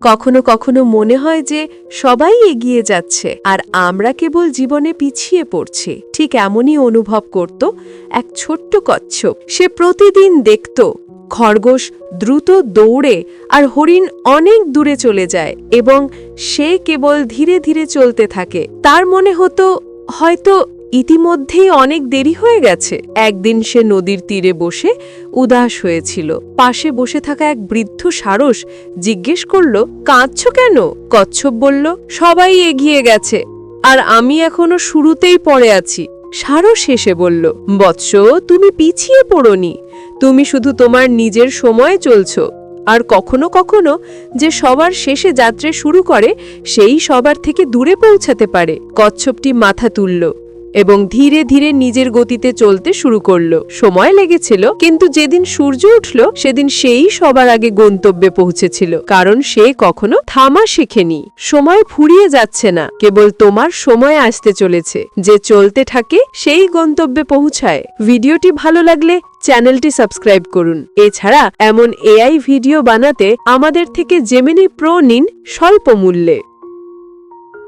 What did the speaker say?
কখনো কখনো মনে হয় যে সবাই এগিয়ে যাচ্ছে আর আমরা কেবল জীবনে পিছিয়ে পড়ছি। ঠিক এমনই অনুভব করত এক ছোট্ট কচ্ছপ। সে প্রতিদিন দেখত খরগোশ দ্রুত দৌড়ে আর হরিণ অনেক দূরে চলে যায় এবং সে কেবল ধীরে ধীরে চলতে থাকে। তার মনে হতো হয়তো ইতিমধ্যেই অনেক দেরি হয়ে গেছে। একদিন সে নদীর তীরে বসে উদাস হয়েছিল। পাশে বসে থাকা এক বৃদ্ধ সারস জিজ্ঞেস করল, কাঁদছ কেন? কচ্ছপ বলল, সবাই এগিয়ে গেছে আর আমি এখনো শুরুতেই পড়ে আছি। সারস হেসে বলল, বৎস, তুমি পিছিয়ে পড়োনি, তুমি শুধু তোমার নিজের সময়ে চলছো। আর কখনো কখনো যে সবার শেষে যাত্রা শুরু করে সেই সবার থেকে দূরে পৌঁছাতে পারে। কচ্ছপটি মাথা তুলল এবং ধীরে ধীরে নিজের গতিতে চলতে শুরু করলো। সময় লেগেছিল, কিন্তু যেদিন সূর্য উঠল সেদিন সেই সবার আগে গন্তব্যে পৌঁছেছিল, কারণ সে কখনো থামা শেখেনি। সময় ফুরিয়ে যাচ্ছে না, কেবল তোমার সময় আসতে চলেছে। যে চলতে থাকে সেই গন্তব্যে পৌঁছায়। ভিডিওটি ভালো লাগলে চ্যানেলটি সাবস্ক্রাইব করুন। এছাড়া এমন এআই ভিডিও বানাতে আমাদের থেকে জেমিনি প্রো নিন স্বল্প মূল্যে।